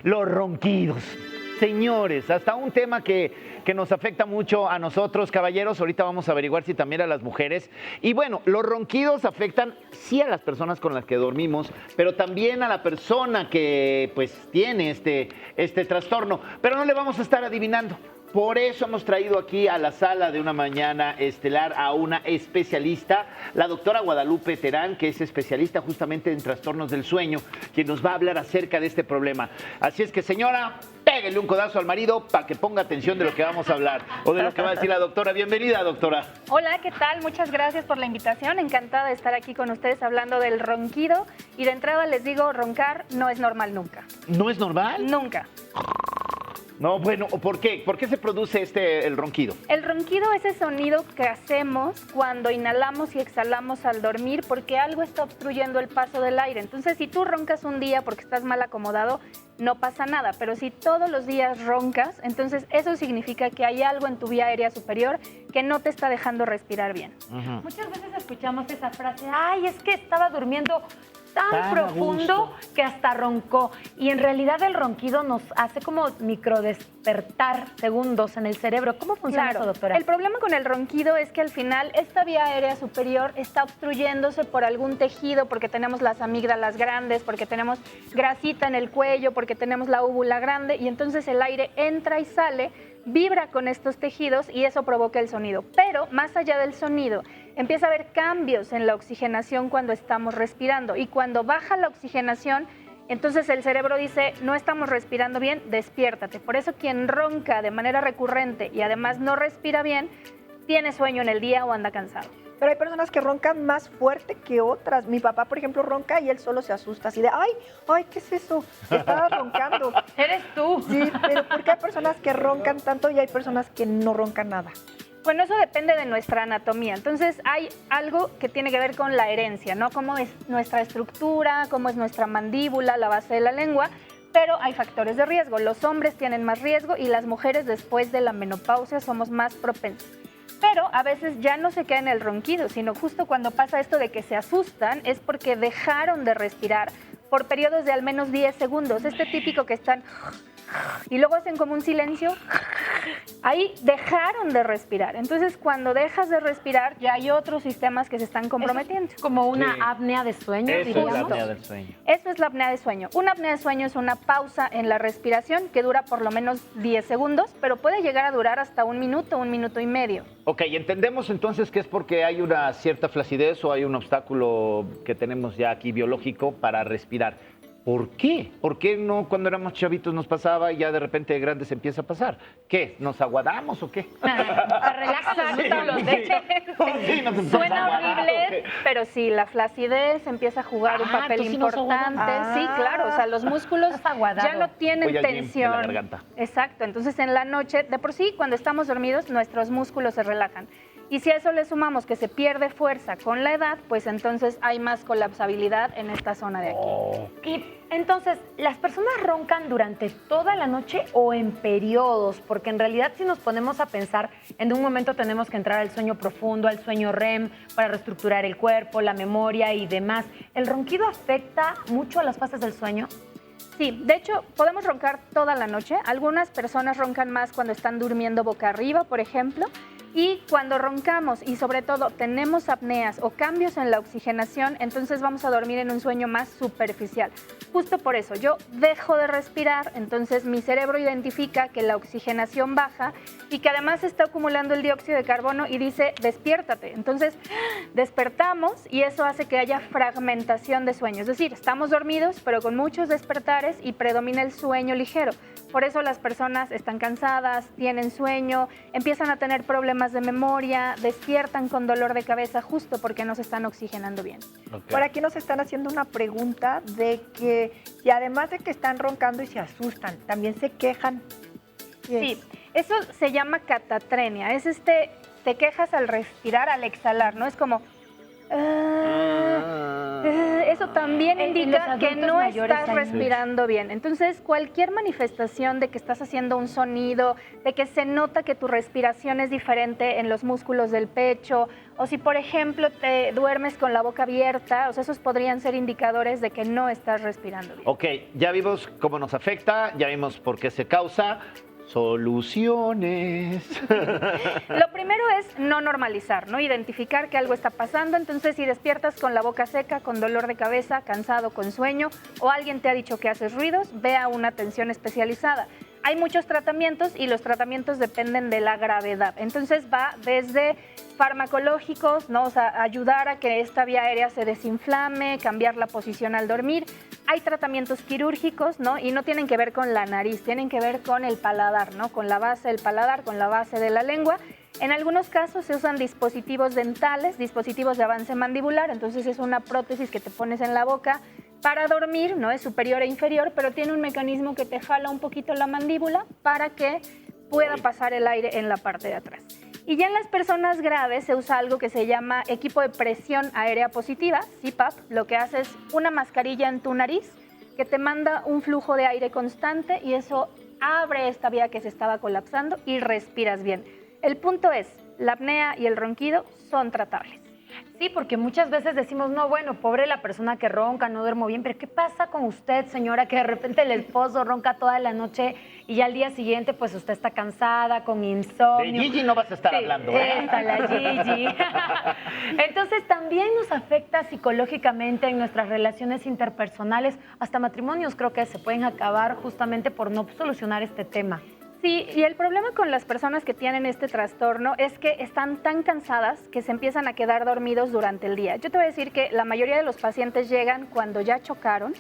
los ronquidos. Señores, hasta un tema que nos afecta mucho a nosotros, caballeros. Ahorita vamos a averiguar si también a las mujeres. Y bueno, los ronquidos afectan sí a las personas con las que dormimos, pero también a la persona que pues tiene este trastorno. Pero no le vamos a estar adivinando. Por eso hemos traído aquí a la sala de una mañana estelar a una especialista, la doctora Guadalupe Terán, que es especialista justamente en trastornos del sueño, quien nos va a hablar acerca de este problema. Así es que, señora, pégale un codazo al marido para que ponga atención de lo que vamos a hablar o de lo que va a decir la doctora. Bienvenida, doctora. Hola, ¿qué tal? Muchas gracias por la invitación. Encantada de estar aquí con ustedes hablando del ronquido. Y de entrada les digo, roncar no es normal nunca. ¿No es normal? Nunca. No, bueno, ¿por qué? ¿Por qué se produce el ronquido? El ronquido es ese sonido que hacemos cuando inhalamos y exhalamos al dormir porque algo está obstruyendo el paso del aire. Entonces, si tú roncas un día porque estás mal acomodado, no pasa nada. Pero si todos los días roncas, entonces eso significa que hay algo en tu vía aérea superior que no te está dejando respirar bien. Muchas veces escuchamos esa frase, ay, es que estaba durmiendo tan profundo que hasta roncó. Y en realidad el ronquido nos hace como microdespertar segundos en el cerebro. ¿Cómo funciona eso, doctora? El problema con el ronquido es que al final esta vía aérea superior está obstruyéndose por algún tejido, porque tenemos las amígdalas grandes, porque tenemos grasita en el cuello, porque tenemos la úvula grande, y entonces el aire entra y sale, vibra con estos tejidos y eso provoca el sonido. Pero más allá del sonido, empieza a haber cambios en la oxigenación cuando estamos respirando, y cuando baja la oxigenación, entonces el cerebro dice, no estamos respirando bien, despiértate. Por eso quien ronca de manera recurrente y además no respira bien, tiene sueño en el día o anda cansado. Pero hay personas que roncan más fuerte que otras. Mi papá, por ejemplo, ronca y él solo se asusta así de, ay, ¿qué es eso? Estaba roncando. Eres tú. Sí, pero ¿por qué hay personas que roncan tanto y hay personas que no roncan nada? Bueno, eso depende de nuestra anatomía. Entonces, hay algo que tiene que ver con la herencia, ¿no? Cómo es nuestra estructura, cómo es nuestra mandíbula, la base de la lengua, pero hay factores de riesgo. Los hombres tienen más riesgo y las mujeres después de la menopausia somos más propensos. Pero a veces ya no se queda en el ronquido, sino justo cuando pasa esto de que se asustan es porque dejaron de respirar por periodos de al menos 10 segundos. Este típico que están y luego hacen como un silencio, ahí dejaron de respirar. Entonces, cuando dejas de respirar, ya hay otros sistemas que se están comprometiendo. Es como una apnea de sueño, Eso diríamos. es la apnea del sueño. Eso es la apnea de sueño. Una apnea de sueño es una pausa en la respiración que dura por lo menos 10 segundos, pero puede llegar a durar hasta un minuto y medio. Ok, entendemos entonces que es porque hay una cierta flacidez o hay un obstáculo que tenemos ya aquí biológico para respirar. ¿Por qué? ¿Por qué no cuando éramos chavitos nos pasaba y ya de repente de grandes empieza a pasar? ¿Qué? ¿Nos aguadamos o qué? Te relajas los músculos, de hecho. Sí, nos empezamos a Suena aguadar, horrible, ¿o qué? pero sí, la flacidez empieza a jugar un papel entonces sí nos importante. aguadamos. Sí, claro, o sea, los músculos Estás aguadado. ya no tienen Voy al gym de tensión. la garganta. Exacto, entonces en la noche, de por sí, cuando estamos dormidos, nuestros músculos se relajan. Y si a eso le sumamos que se pierde fuerza con la edad, pues entonces hay más colapsabilidad en esta zona de aquí. Y entonces, ¿las personas roncan durante toda la noche o en periodos? Porque en realidad si nos ponemos a pensar, en un momento tenemos que entrar al sueño profundo, al sueño REM, para reestructurar el cuerpo, la memoria y demás. ¿El ronquido afecta mucho a las fases del sueño? Sí, de hecho, podemos roncar toda la noche. Algunas personas roncan más cuando están durmiendo boca arriba, por ejemplo. Y cuando roncamos y sobre todo tenemos apneas o cambios en la oxigenación, entonces vamos a dormir en un sueño más superficial. Justo por eso, yo dejo de respirar, entonces mi cerebro identifica que la oxigenación baja y que además se está acumulando el dióxido de carbono y dice, despiértate. Entonces, despertamos y eso hace que haya fragmentación de sueño. Es decir, estamos dormidos, pero con muchos despertares y predomina el sueño ligero. Por eso las personas están cansadas, tienen sueño, empiezan a tener problemas de memoria, despiertan con dolor de cabeza justo porque no se están oxigenando bien. Ok. Por aquí nos están haciendo una pregunta de que, y además de que están roncando y se asustan, también se quejan. Sí, eso se llama catatrenia. Es te quejas al respirar, al exhalar, ¿no? Es como... Eso eso también En indica los que adultos no mayores estás hay respirando bien. Entonces, cualquier manifestación de que estás haciendo un sonido, de que se nota que tu respiración es diferente en los músculos del pecho, o si, por ejemplo, te duermes con la boca abierta, o sea, esos podrían ser indicadores de que no estás respirando bien. Ok, ya vimos cómo nos afecta, ya vimos por qué se causa. Soluciones. Lo primero es no normalizar, ¿no? Identificar que algo está pasando. Entonces, si despiertas con la boca seca, con dolor de cabeza, cansado, con sueño, o alguien te ha dicho que haces ruidos, ve a una atención especializada. Hay muchos tratamientos y los tratamientos dependen de la gravedad. Entonces va desde farmacológicos, ¿no? O sea, ayudar a que esta vía aérea se desinflame, cambiar la posición al dormir. Hay tratamientos quirúrgicos, ¿no? Y no tienen que ver con la nariz, tienen que ver con el paladar, ¿no? Con la base del paladar, con la base de la lengua. En algunos casos se usan dispositivos dentales, dispositivos de avance mandibular, entonces es una prótesis que te pones en la boca para dormir, ¿no? Es superior e inferior, pero tiene un mecanismo que te jala un poquito la mandíbula para que pueda pasar el aire en la parte de atrás. Y ya en las personas graves se usa algo que se llama equipo de presión aérea positiva, CPAP. Lo que hace es una mascarilla en tu nariz que te manda un flujo de aire constante y eso abre esta vía que se estaba colapsando y respiras bien. El punto es, la apnea y el ronquido son tratables. Sí, porque muchas veces decimos, no, bueno, pobre la persona que ronca, no duermo bien, pero ¿qué pasa con usted, señora, que de repente el esposo ronca toda la noche y ya al día siguiente, pues usted está cansada, con De insomnio? Gigi no vas a estar hablando, ¿eh? Esta, la Gigi. Entonces también nos afecta psicológicamente en nuestras relaciones interpersonales, hasta matrimonios creo que se pueden acabar justamente por no solucionar este tema. Sí, y el problema con las personas que tienen este trastorno es que están tan cansadas que se empiezan a quedar dormidos durante el día. Yo te voy a decir que la mayoría de los pacientes llegan cuando ya chocaron,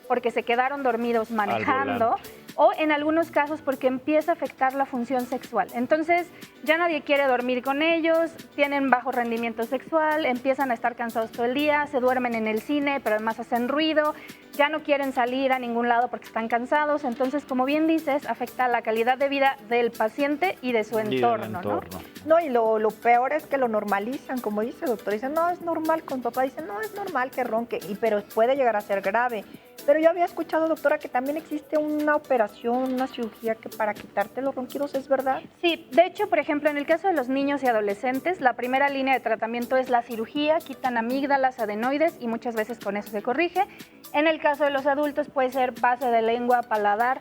porque se quedaron dormidos manejando, o en algunos casos porque empieza a afectar la función sexual. Entonces ya nadie quiere dormir con ellos, tienen bajo rendimiento sexual, empiezan a estar cansados todo el día, se duermen en el cine, pero además hacen ruido, ya no quieren salir a ningún lado porque están cansados. Entonces, como bien dices, afecta la calidad de vida del paciente y de su entorno, ¿no? No, y lo peor es que lo normalizan, como dice el doctor. Dicen, no, es normal. Con papá dicen, no, es normal que ronque, pero puede llegar a ser grave. Pero yo había escuchado, doctora, que también existe una operación, una cirugía que para quitarte los ronquidos, ¿es verdad? Sí, de hecho, por ejemplo, en el caso de los niños y adolescentes, la primera línea de tratamiento es la cirugía, quitan amígdalas, adenoides y muchas veces con eso se corrige. En el caso de los adultos puede ser base de lengua, paladar,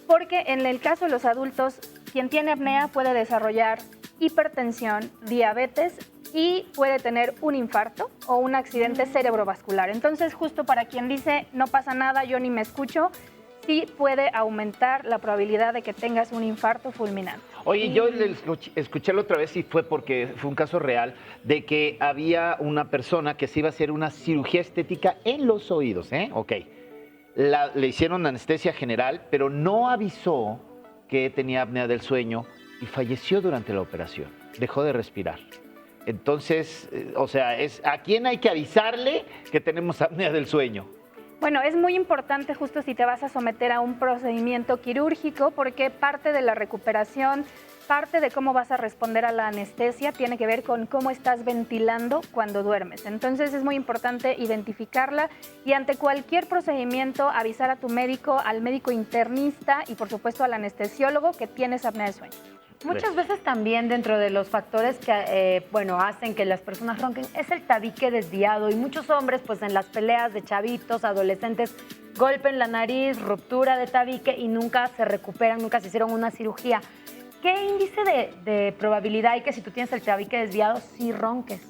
porque en el caso de los adultos, quien tiene apnea puede desarrollar hipertensión, diabetes y puede tener un infarto o un accidente cerebrovascular. Entonces, justo para quien dice, no pasa nada, yo ni me escucho, sí puede aumentar la probabilidad de que tengas un infarto fulminante. Oye, yo escuché la otra vez y fue porque fue un caso real de que había una persona que se iba a hacer una cirugía estética en los oídos, ¿eh? Ok. Le hicieron anestesia general, pero no avisó que tenía apnea del sueño y falleció durante la operación. Dejó de respirar. Entonces, o sea, ¿a quién hay que avisarle que tenemos apnea del sueño? Bueno, es muy importante justo si te vas a someter a un procedimiento quirúrgico porque parte de la recuperación, parte de cómo vas a responder a la anestesia tiene que ver con cómo estás ventilando cuando duermes. Entonces es muy importante identificarla y ante cualquier procedimiento avisar a tu médico, al médico internista y por supuesto al anestesiólogo que tienes apnea de sueño. Muchas veces también dentro de los factores que hacen que las personas ronquen es el tabique desviado y muchos hombres pues en las peleas de chavitos, adolescentes, golpen la nariz, ruptura de tabique y nunca se recuperan, nunca se hicieron una cirugía. ¿Qué índice de probabilidad hay que si tú tienes el tabique desviado sí ronques?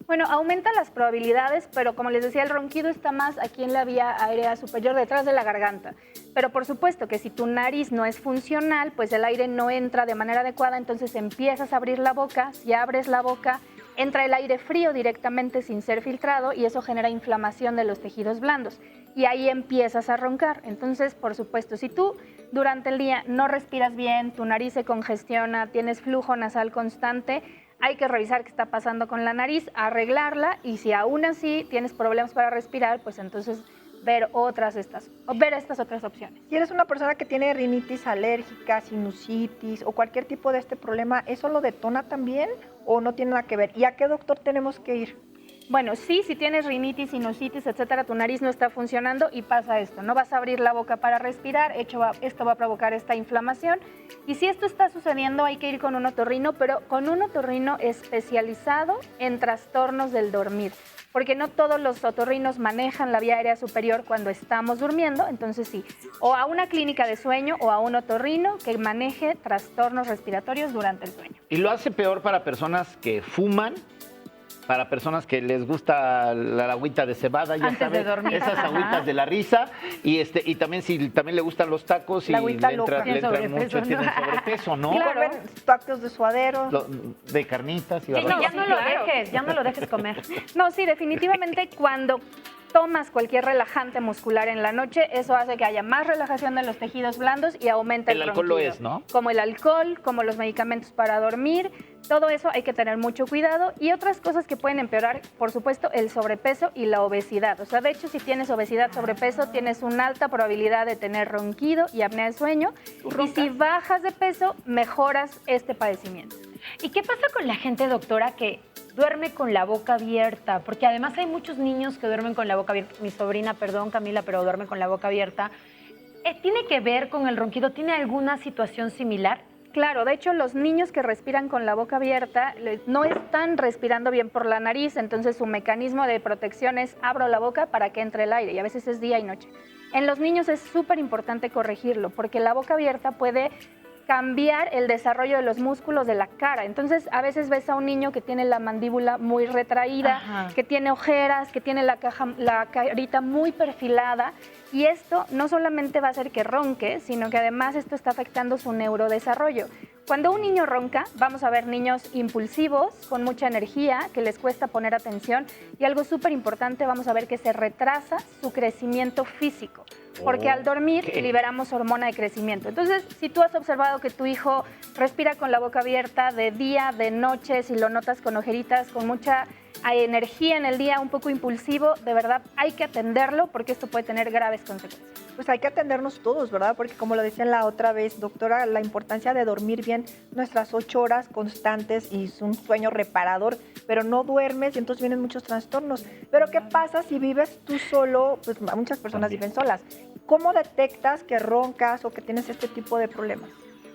Bueno, aumenta las probabilidades, pero como les decía, el ronquido está más aquí en la vía aérea superior, detrás de la garganta. Pero por supuesto que si tu nariz no es funcional, pues el aire no entra de manera adecuada, entonces empiezas a abrir la boca. Si abres la boca, entra el aire frío directamente sin ser filtrado y eso genera inflamación de los tejidos blandos. Y ahí empiezas a roncar. Entonces, por supuesto, si tú durante el día no respiras bien, tu nariz se congestiona, tienes flujo nasal constante, hay que revisar qué está pasando con la nariz, arreglarla y si aún así tienes problemas para respirar, pues entonces ver estas otras opciones. Si eres una persona que tiene rinitis alérgica, sinusitis o cualquier tipo de este problema, ¿eso lo detona también o no tiene nada que ver? ¿Y a qué doctor tenemos que ir? Bueno, sí, si tienes rinitis, sinusitis, etcétera, tu nariz no está funcionando y pasa esto. No vas a abrir la boca para respirar, esto va a provocar esta inflamación. Y si esto está sucediendo, hay que ir con un otorrino, pero con un otorrino especializado en trastornos del dormir. Porque no todos los otorrinos manejan la vía aérea superior cuando estamos durmiendo, entonces sí, o a una clínica de sueño o a un otorrino que maneje trastornos respiratorios durante el sueño. Y lo hace peor para personas que fuman, para personas que les gusta la agüita de cebada, ya Antes de sabes, dormir. esas Ajá. agüitas de la risa, y también si también le gustan los tacos y La le agüita entra, loca. le entra Tiene mucho, sobrepeso, tiene ¿no? sobrepeso, ¿no? Y Claro. comen tacos de suadero. De carnitas y Sí, barbacoa. ya sí, no lo claro. dejes, ya no lo dejes comer. No, sí, definitivamente cuando tomas cualquier relajante muscular en la noche, eso hace que haya más relajación de los tejidos blandos y aumenta el El alcohol lo ronquido. es, ¿no? Como el alcohol, como los medicamentos para dormir, todo eso hay que tener mucho cuidado. Y otras cosas que pueden empeorar, por supuesto, el sobrepeso y la obesidad. O sea, de hecho, si tienes obesidad, sobrepeso, tienes una alta probabilidad de tener ronquido y apnea de sueño. Y si bajas de peso, mejoras este padecimiento. ¿Y qué pasa con la gente, doctora, que duerme con la boca abierta? Porque además hay muchos niños que duermen con la boca abierta. Mi sobrina, perdón Camila, pero duerme con la boca abierta. ¿Tiene que ver con el ronquido? ¿Tiene alguna situación similar? Claro, de hecho los niños que respiran con la boca abierta no están respirando bien por la nariz, entonces su mecanismo de protección es abro la boca para que entre el aire y a veces es día y noche. En los niños es súper importante corregirlo porque la boca abierta puede cambiar el desarrollo de los músculos de la cara. Entonces, a veces ves a un niño que tiene la mandíbula muy retraída, Ajá. que tiene ojeras, que tiene la carita muy perfilada. Y esto no solamente va a hacer que ronque, sino que además esto está afectando su neurodesarrollo. Cuando un niño ronca, vamos a ver niños impulsivos, con mucha energía, que les cuesta poner atención. Y algo súper importante, vamos a ver que se retrasa su crecimiento físico. Porque al dormir Ok. liberamos hormona de crecimiento. Entonces, si tú has observado que tu hijo respira con la boca abierta de día, de noche, si lo notas con ojeritas, con mucha energía en el día, un poco impulsivo, de verdad hay que atenderlo porque esto puede tener graves consecuencias. Pues hay que atendernos todos, ¿verdad? Porque como lo decían la otra vez, doctora, la importancia de dormir bien nuestras 8 horas constantes y es un sueño reparador, pero no duermes y entonces vienen muchos trastornos. Pero ¿qué pasa si vives tú solo? Pues muchas personas También. viven solas. ¿Cómo detectas que roncas o que tienes este tipo de problemas?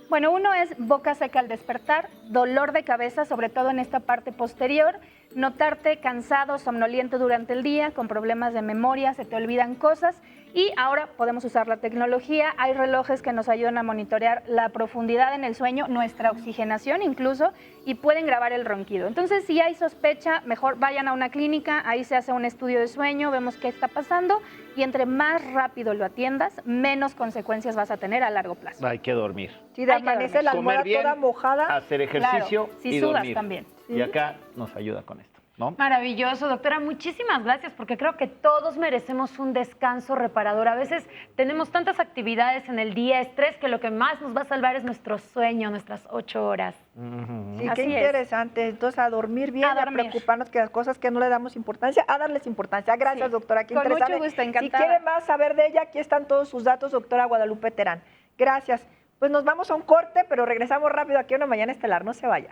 Bueno, uno es boca seca al despertar, dolor de cabeza, sobre todo en esta parte posterior, notarte cansado, somnoliento durante el día, con problemas de memoria, se te olvidan cosas. Y ahora podemos usar la tecnología, hay relojes que nos ayudan a monitorear la profundidad en el sueño, nuestra oxigenación incluso, y pueden grabar el ronquido. Entonces, si hay sospecha, mejor vayan a una clínica, ahí se hace un estudio de sueño, vemos qué está pasando, y entre más rápido lo atiendas, menos consecuencias vas a tener a largo plazo. Hay que dormir. Si te Hay que amanece la Comer almohada bien, toda mojada, hacer ejercicio Claro, si y sudas dormir. también. Y acá nos ayuda con esto, ¿no? Maravilloso, doctora. Muchísimas gracias porque creo que todos merecemos un descanso reparador. A veces tenemos tantas actividades en el día, estrés, que lo que más nos va a salvar es nuestro sueño, nuestras 8 horas. Ujú. sí, Así qué es. interesante. Entonces, a dormir bien, A a dormir. preocuparnos que las cosas que no le damos importancia, a darles importancia. Gracias, Sí. doctora. Qué Con mucho interesante. gusto, Si encantada. quiere más saber de ella, aquí están todos sus datos, doctora Guadalupe Terán. Gracias. Pues nos vamos a un corte, pero regresamos rápido aquí a Una Mañana Estelar. No se vaya.